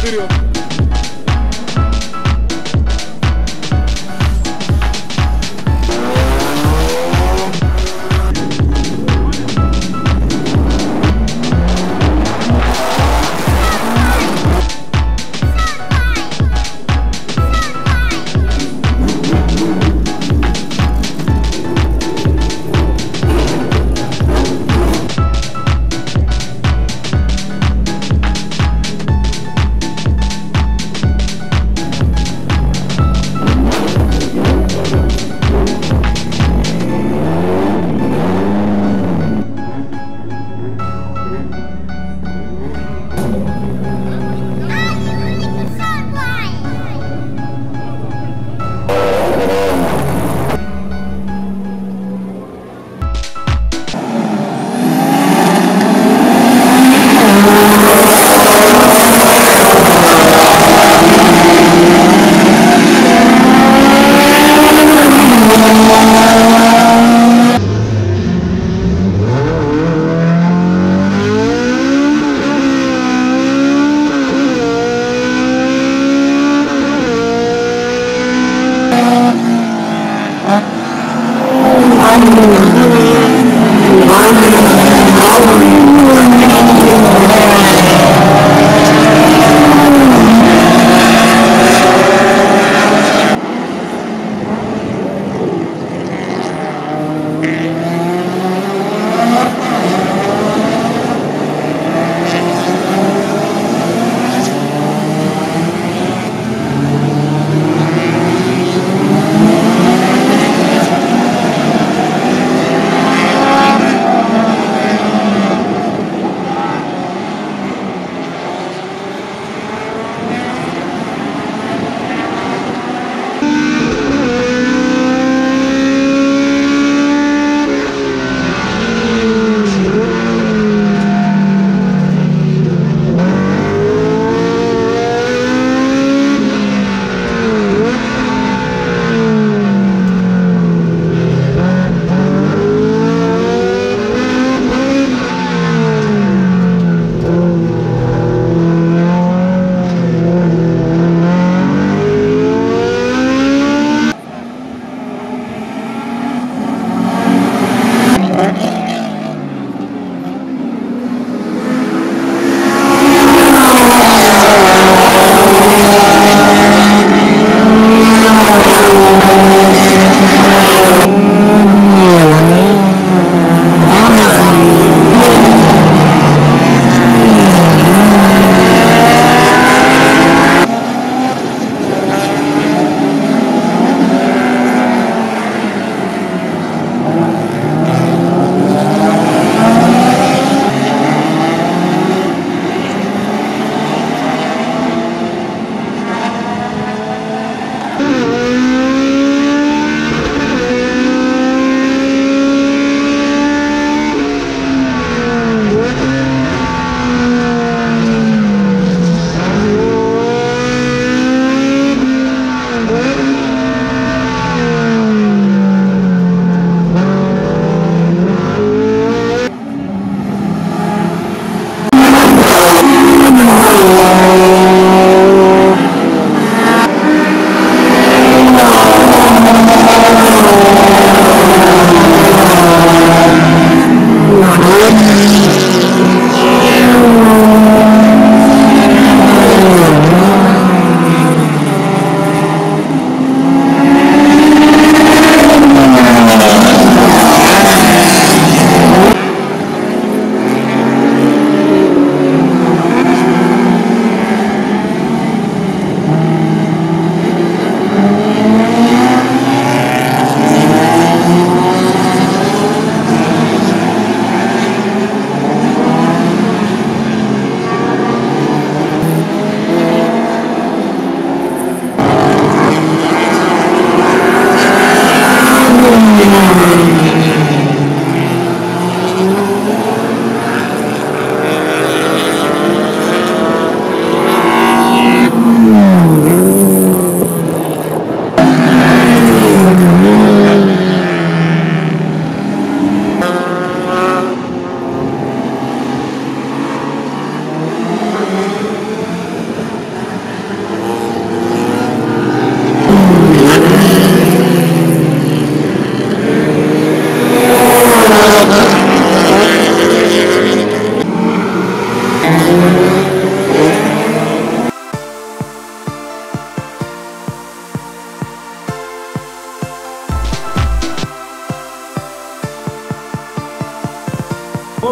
video.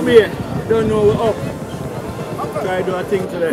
be. You don't know we're up. Try to do a thing today.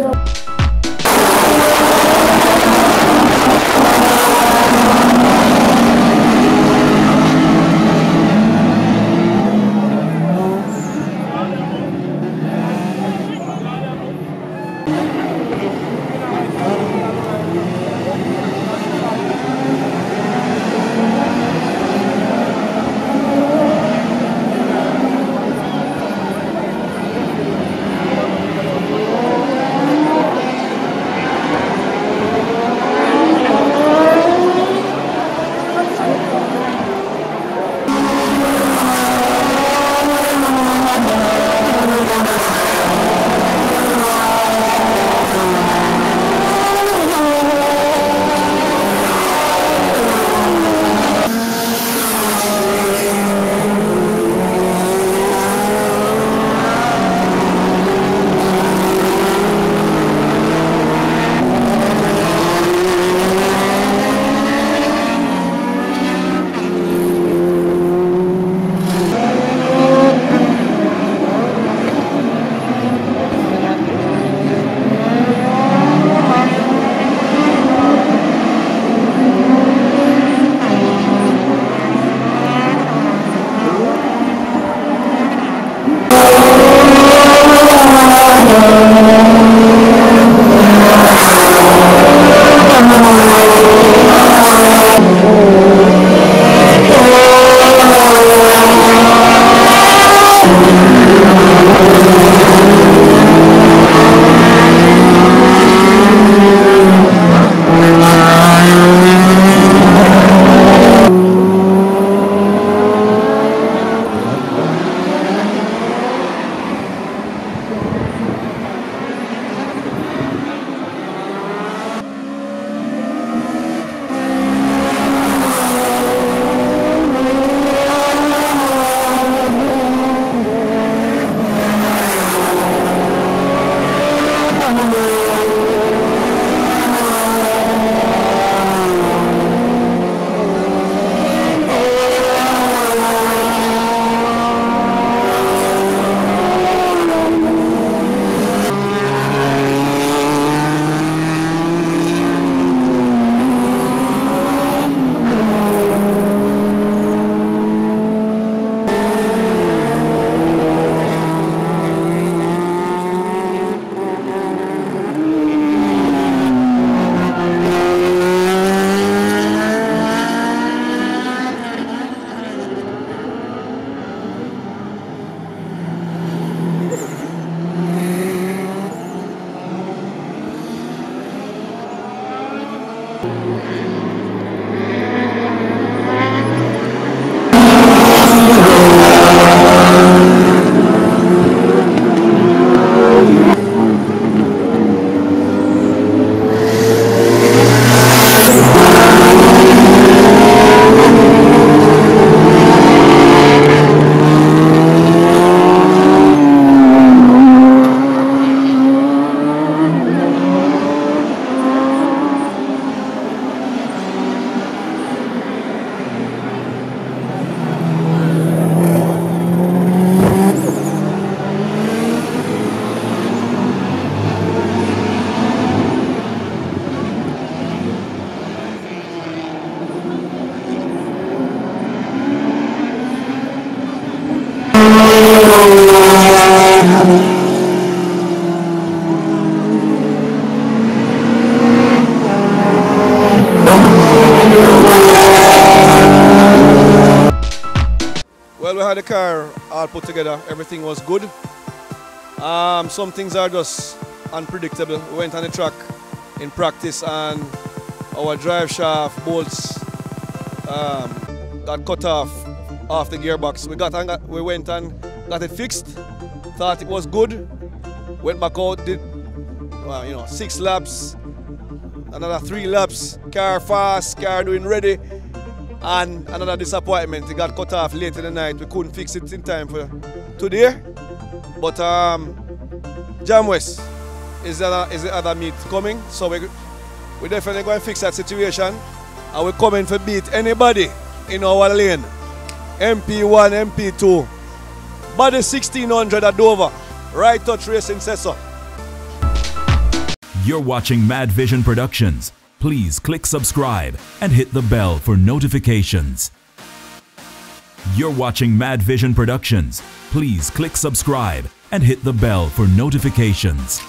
Well, we had the car all put together. Everything was good. Some things are just unpredictable. We went on the track in practice and our drive shaft bolts got cut off the gearbox. We went and got it fixed. Thought it was good. Went back out, did 6 laps, another 3 laps. Car fast, car doing ready. And another disappointment, it got cut off late in the night. We couldn't fix it in time for today. But Jam West is the other meet coming. So we're definitely going to fix that situation. And we're coming to beat anybody in our lane. MP1, MP2. Body 1600 at Dover. Right Touch Racing says so. You're watching Mad Vision Productions. Please click subscribe and hit the bell for notifications. You're watching Mad Vision Productions. Please click subscribe and hit the bell for notifications.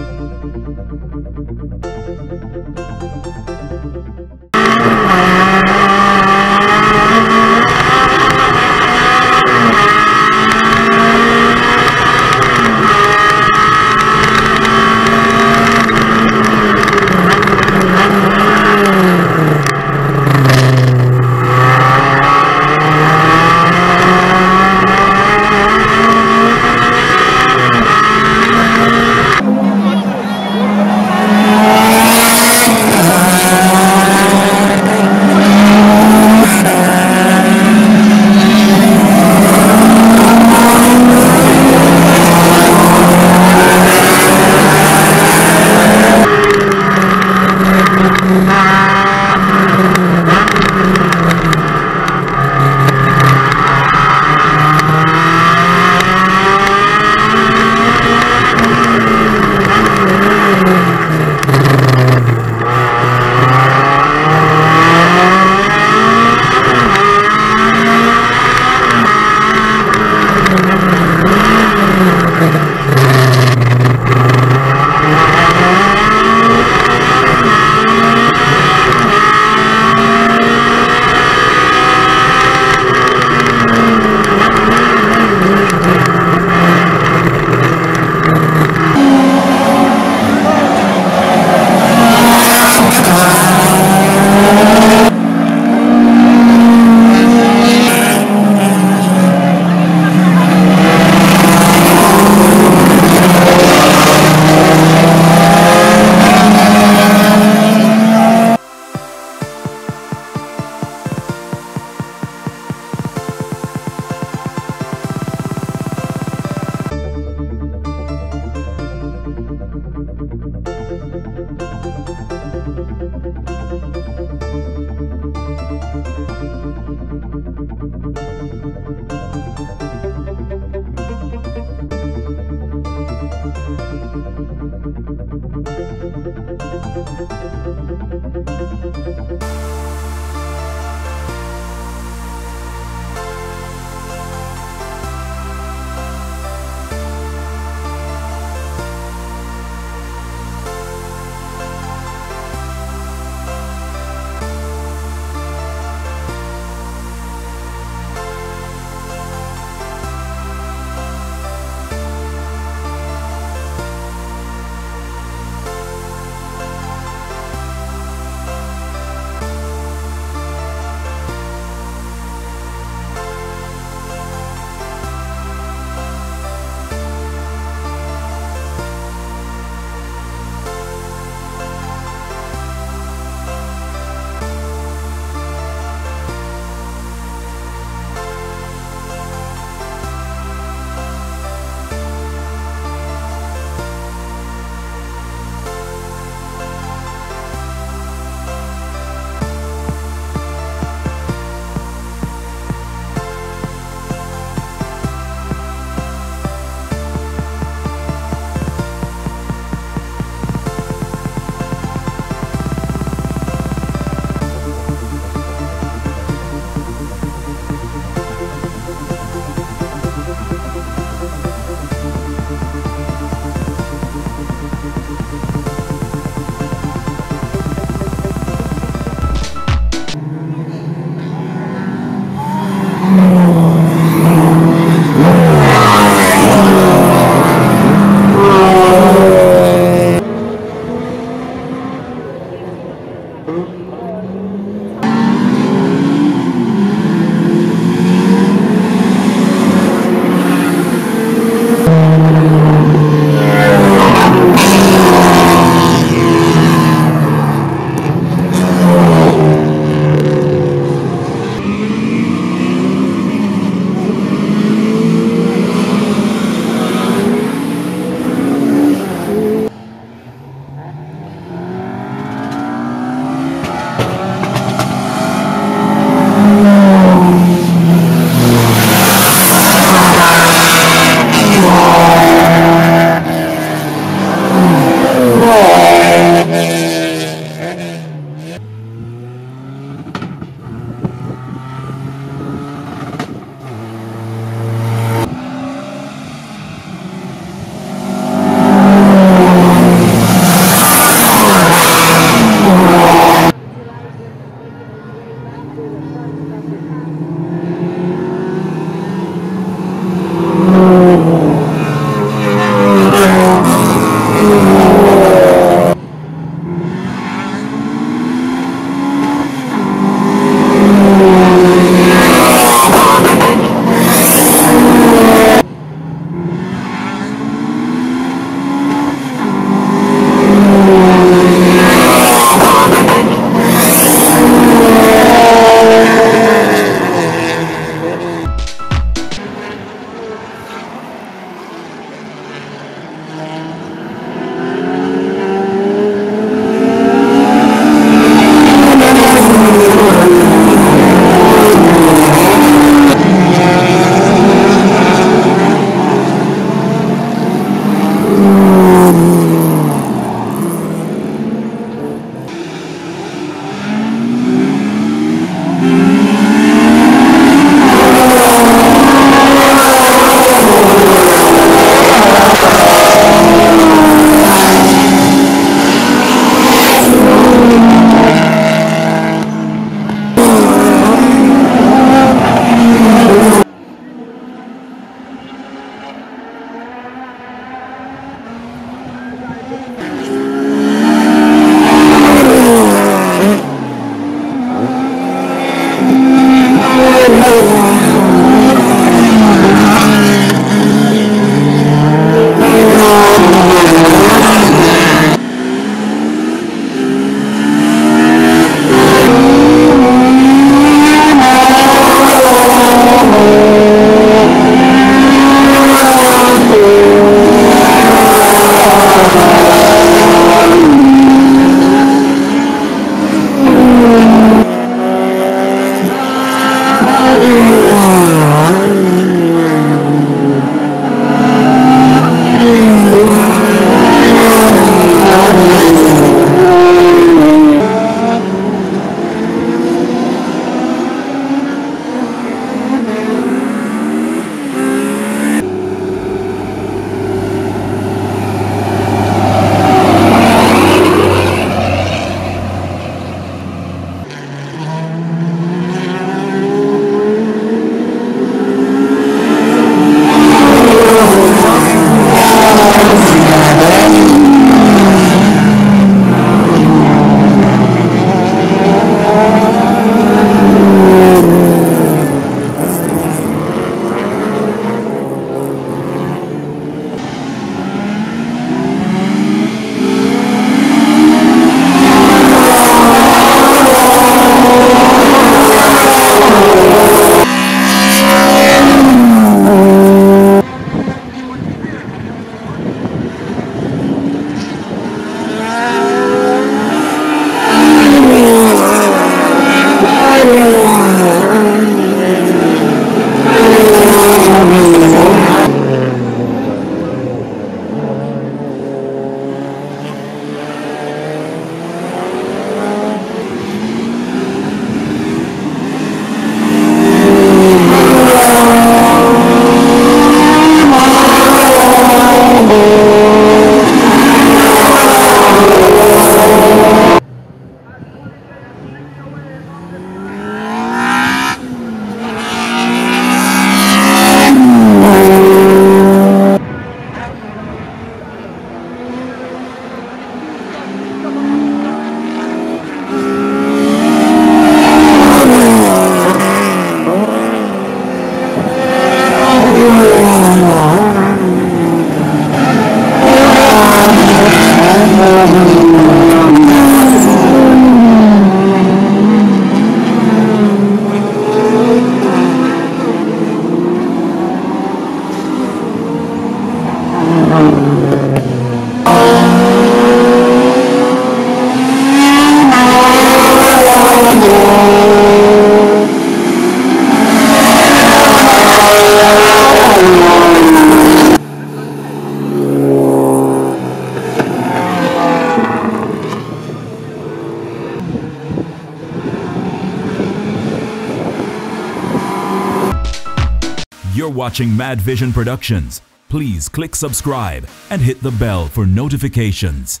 You're watching Mad Vision Productions. Please click subscribe and hit the bell for notifications.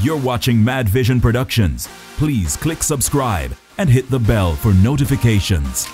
You're watching Mad Vision Productions. Please click subscribe and hit the bell for notifications.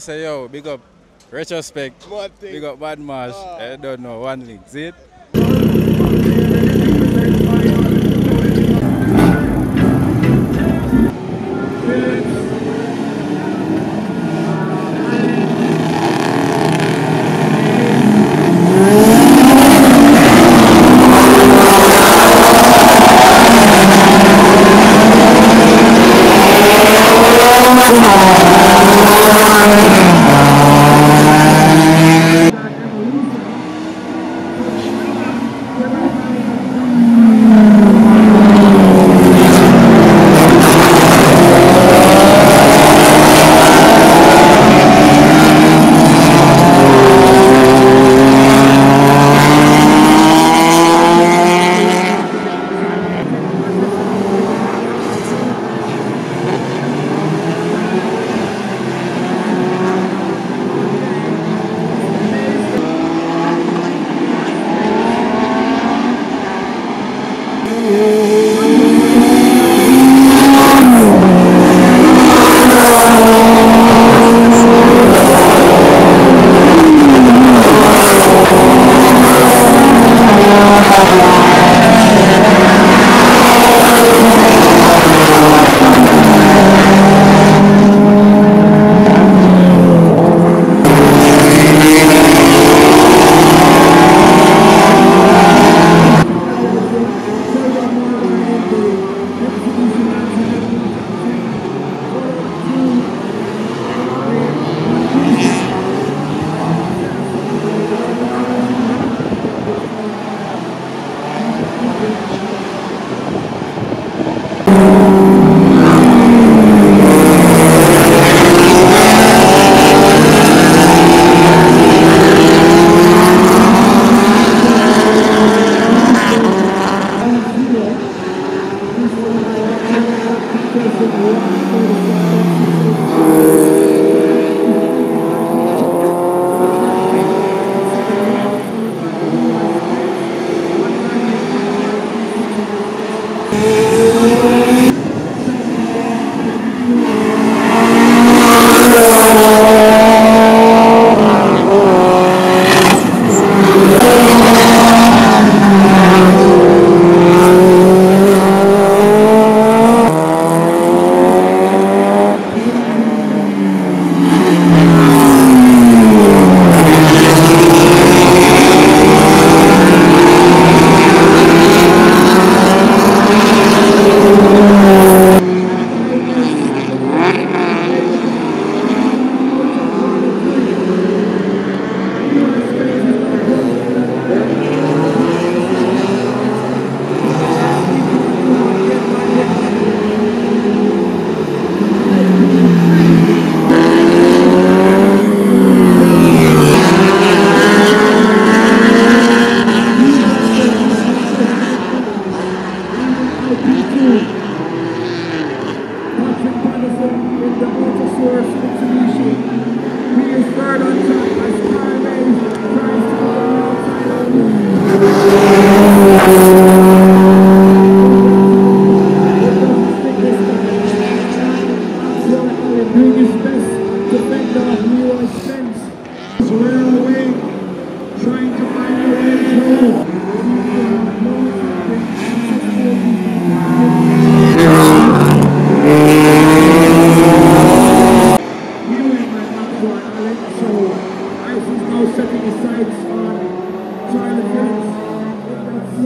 Say yo, big up Retrospect, big up Bad Marsh, I don't know, one link, see it?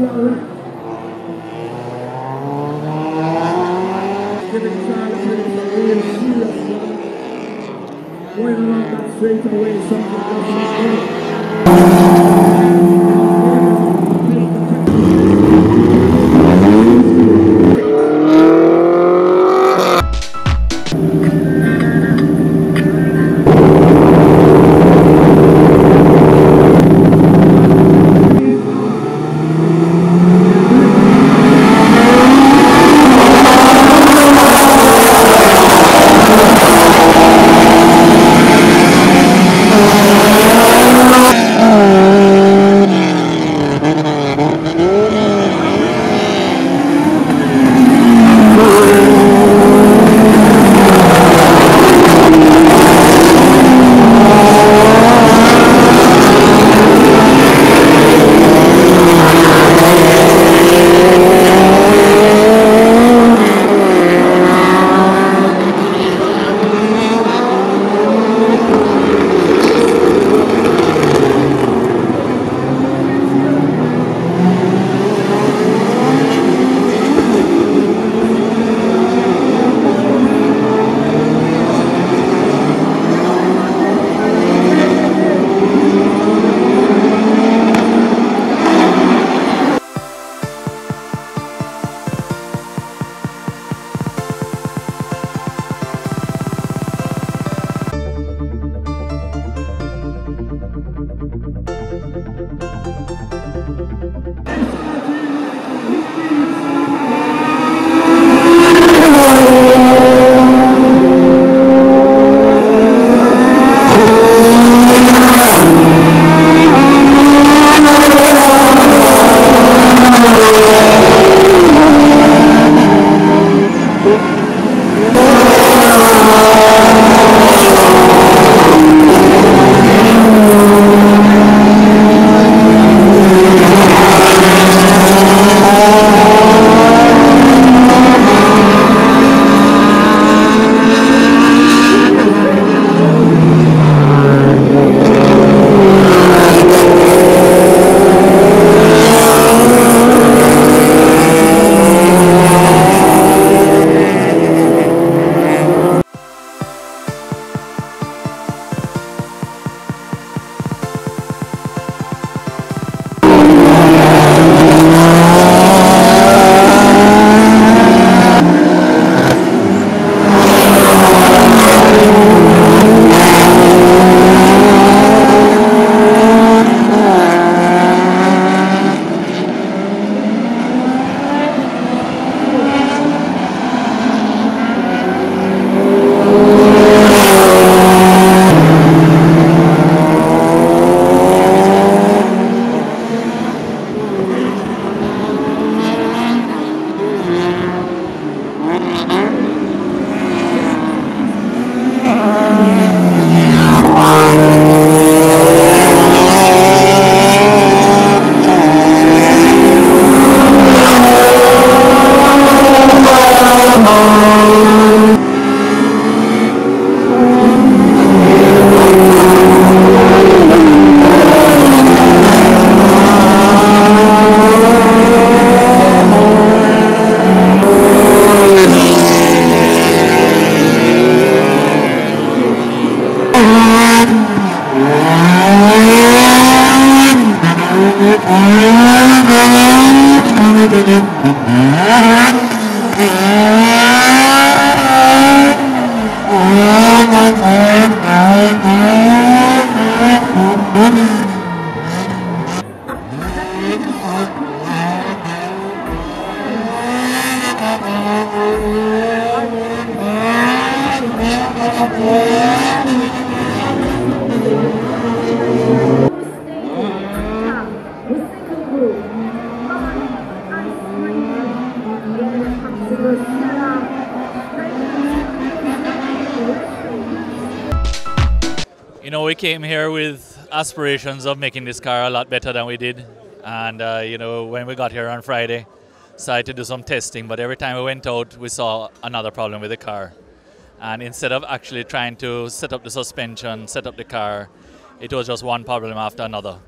Going around that straight away, something doesn't work. You know, we came here with aspirations of making this car a lot better than we did. And, you know, when we got here on Friday, decided to do some testing, but every time we went out, we saw another problem with the car. And instead of actually trying to set up the suspension, set up the car, it was just one problem after another.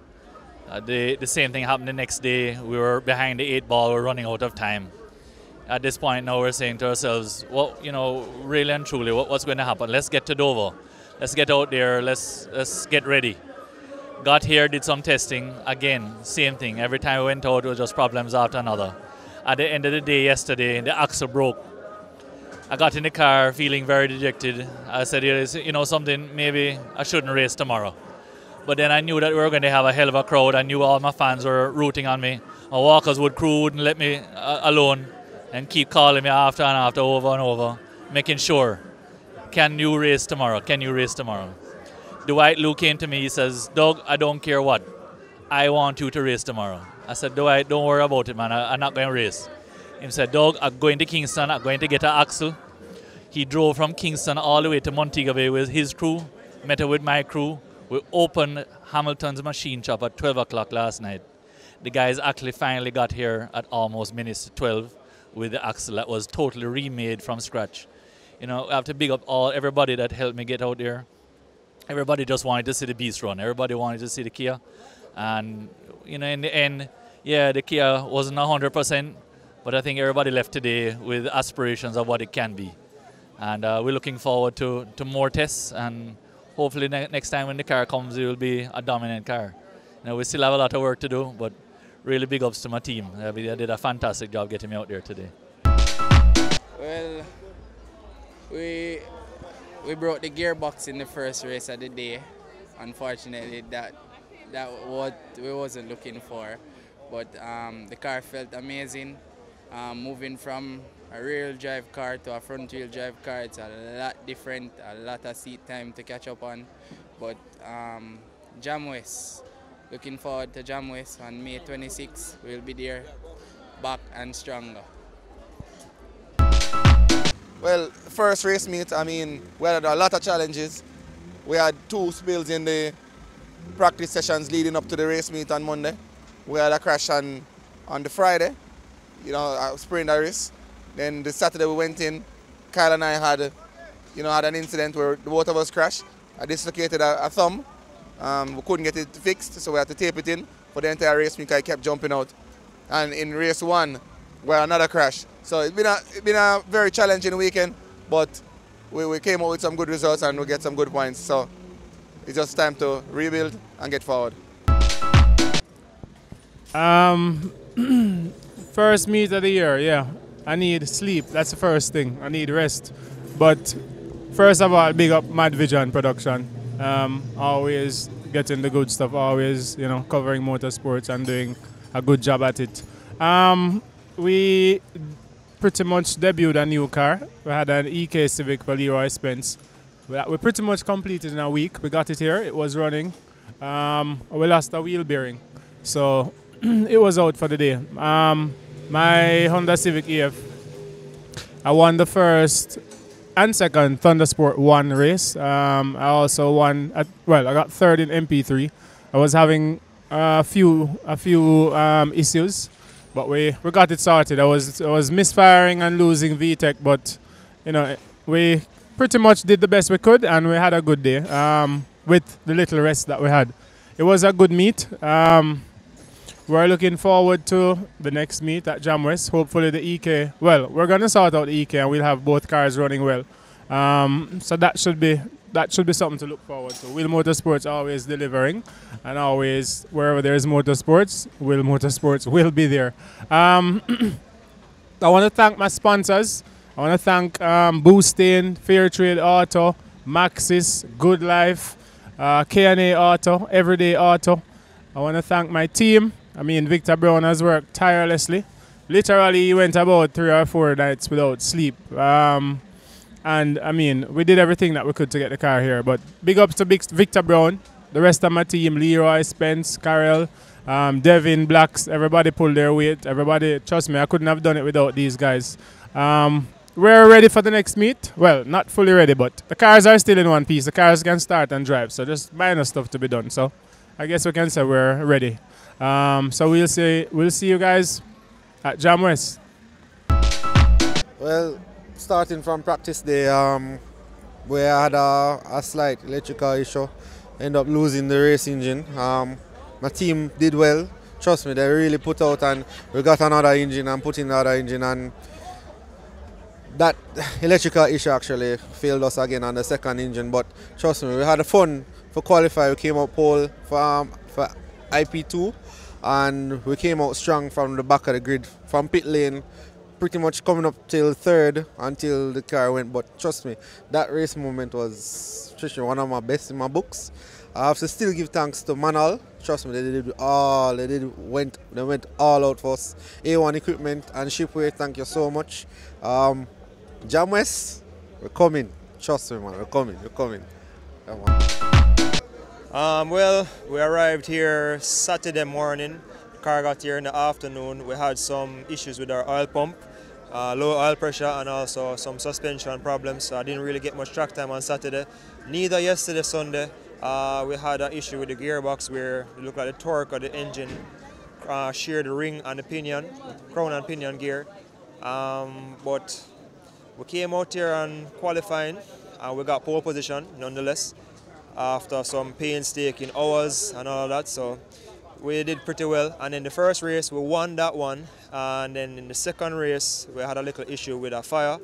The same thing happened the next day. We were behind the 8 ball, we were running out of time. At this point now we're saying to ourselves, well, you know, really and truly, what's going to happen? Let's get to Dover. Let's get out there, let's get ready. Got here, did some testing, again, same thing. Every time we went out, it was just problems after another. At the end of the day yesterday, the axle broke. I got in the car feeling very dejected. I said, you know something, maybe I shouldn't race tomorrow. But then I knew that we were going to have a hell of a crowd. I knew all my fans were rooting on me. My Walkers crew wouldn't let me alone and keep calling me after and after, over and over, making sure, can you race tomorrow? Can you race tomorrow? Dwight Lou came to me, he says, Doug, I don't care what. I want you to race tomorrow. I said, Dwight, don't worry about it, man. I'm not going to race. He said, Doug, I'm going to Kingston. I'm going to get an axle. He drove from Kingston all the way to Montego Bay with his crew, met up with my crew. We opened Hamilton's machine shop at 12 o'clock last night. The guys actually finally got here at almost minutes to 12 with the axle that was totally remade from scratch. You know, I have to big up everybody that helped me get out there. Everybody just wanted to see the beast run. Everybody wanted to see the Kia. And, you know, in the end, yeah, the Kia wasn't 100%, but I think everybody left today with aspirations of what it can be. And we're looking forward to more tests, and hopefully next time when the car comes, it will be a dominant car. You know, we still have a lot of work to do, but really big ups to my team. They did a fantastic job getting me out there today. Well, we broke the gearbox in the first race of the day. Unfortunately, that what we wasn't looking for. But the car felt amazing. Moving from a rear-wheel drive car to a front-wheel drive car, it's a lot different, a lot of seat time to catch up on. But Jamwest, looking forward to Jamwest on May 26th. We'll be there, back and stronger. Well, first race meet, I mean, we had a lot of challenges. We had 2 spills in the practice sessions leading up to the race meet on Monday. We had a crash on the Friday, you know, I sprained a wrist. Then the Saturday we went in, Kyle and I had an incident where the both of us crashed. I dislocated a thumb. We couldn't get it fixed, so we had to tape it in for the entire race because I kept jumping out. And in race 1, we had another crash. So it's been a very challenging weekend, but we came out with some good results and we get some good points. So it's just time to rebuild and get forward. First meet of the year, yeah. I need sleep, that's the first thing. I need rest. But first of all, big up Mad Vision production. Always getting the good stuff, always, you know, covering motorsports and doing a good job at it. We pretty much debuted a new car. We had an EK Civic for Leroy Spence. We pretty much completed in a week. We got it here, it was running. We lost a wheel bearing, so it was out for the day. My Honda Civic EF, I won the first and second Thundersport 1 race. I also won, I got third in MP3. I was having a few issues, but we got it sorted. I was misfiring and losing VTEC, but you know, we pretty much did the best we could and we had a good day with the little rest that we had. It was a good meet. We're looking forward to the next meet at Jamwest. Hopefully the EK, well, we're going to sort out the EK and we'll have both cars running well. So that should be something to look forward to. Will Motorsports always delivering, and always wherever there is motorsports, Will Motorsports will be there. I want to thank my sponsors. I want to thank Boostain, Fairtrade Auto, Maxis, Good Life, K&A Auto, Everyday Auto. I want to thank my team. I mean, Victor Brown has worked tirelessly. Literally, he went about 3 or 4 nights without sleep. And I mean, we did everything that we could to get the car here. But big ups to Victor Brown, the rest of my team, Leroy, Spence, Carol, Devin, Blacks, everybody pulled their weight. Everybody, trust me, I couldn't have done it without these guys. We're ready for the next meet. Well, not fully ready, but the cars are still in one piece. The cars can start and drive, so just minor stuff to be done. So I guess we can say we're ready. So we'll see you guys at Jamwest. Well, starting from practice day, we had a slight electrical issue. Ended up losing the race engine. My team did well. Trust me, they really put out, and we got another engine and put in another engine, and that electrical issue actually failed us again on the second engine. But trust me, we had fun for qualify. We came out pole for IP2, and we came out strong from the back of the grid, from pit lane, pretty much coming up till third until the car went. But trust me, that race moment was one of my best in my books. I have to still give thanks to Manal. Trust me, they went all out for us. A1 equipment and Shipway, thank you so much. Jamwest, we're coming. Trust me, man, we're coming. Come on. Well, we arrived here Saturday morning. The car got here in the afternoon. We had some issues with our oil pump, low oil pressure, and also some suspension problems. So I didn't really get much track time on Saturday. Neither yesterday, Sunday. We had an issue with the gearbox where it looked like the torque of the engine shared the ring and the pinion, crown and pinion gear. But we came out here on qualifying and we got pole position nonetheless after some painstaking hours and all of that. So we did pretty well. And in the first race we won that one, and then in the second race we had a little issue with a fire.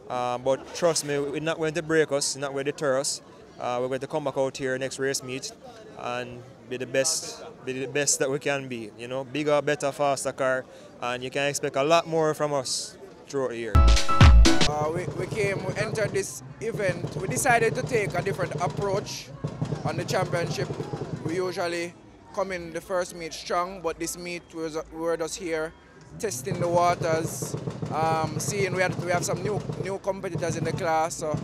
But trust me, it's not going to break us, it's not going to deter us. We're going to come back out here next race meet and be the best that we can be. You know, bigger, better, faster car, and you can expect a lot more from us throughout the year. We entered this event. We decided to take a different approach on the championship. We usually come in the first meet strong, but this meet we were just here testing the waters, seeing we have some new competitors in the class. So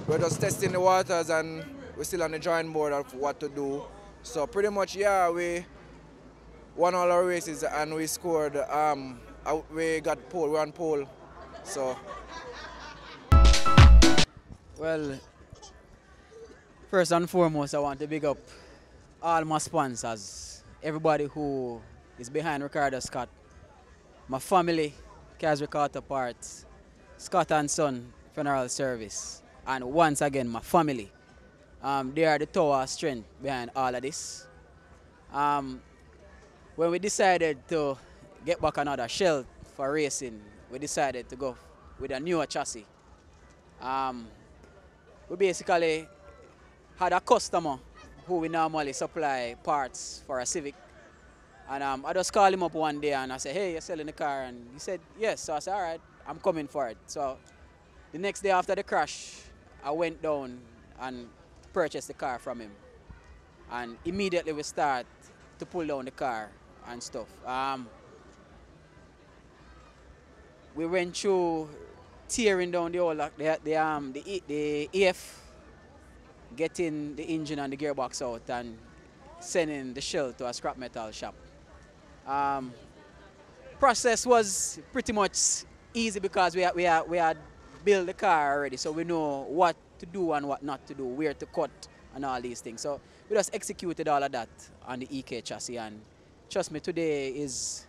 we're just testing the waters, and we're still on the drawing board of what to do. So pretty much, yeah, we won all our races and we scored. We got pole. We're on pole. So. Well, first and foremost, I want to big up all my sponsors, everybody who is behind Ricardo Scott, my family, Kaz Ricardo Parts, Scott and Son Funeral Service. And once again, my family. They are the tower of strength behind all of this. When we decided to get back another shell for racing, we decided to go with a newer chassis. We basically had a customer who we normally supply parts for a Civic. And I just called him up one day and I said, hey, you're selling the car? And he said, yes. So I said, all right, I'm coming for it. So the next day after the crash, I went down and purchased the car from him. And immediately we start to pull down the car and stuff. We went through tearing down the whole the EF, getting the engine and the gearbox out and sending the shell to a scrap metal shop. Process was pretty much easy because we had built the car already, so we know what to do and what not to do, where to cut and all these things. So we just executed all of that on the EK chassis, and trust me, today is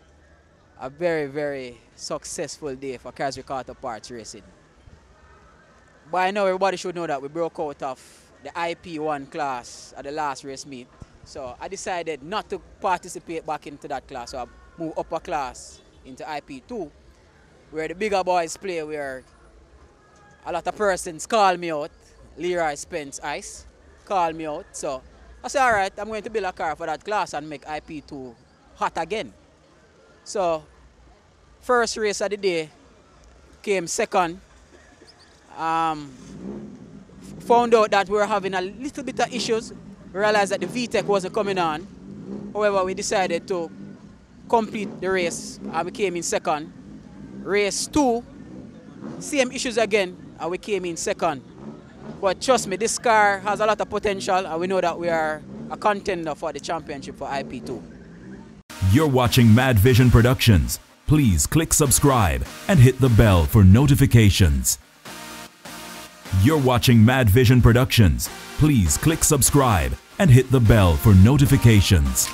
a very, very successful day for Kaz Ricardo Parts Racing. By now everybody should know that we broke out of the IP1 class at the last race meet. So I decided not to participate back into that class, so I moved up a class into IP2, where the bigger boys play, where a lot of persons call me out. Leroy Spence Ice called me out. So I said, all right, I'm going to build a car for that class and make IP2 hot again. So first race of the day, came second. Found out that we were having a little bit of issues. We realized that the VTEC wasn't coming on. However, we decided to complete the race and we came in second. Race 2, same issues again, and we came in second. But trust me, this car has a lot of potential, and we know that we are a contender for the championship for IP2. You're watching Mad Vision Productions. Please click subscribe and hit the bell for notifications. You're watching Mad Vision Productions. Please click subscribe and hit the bell for notifications.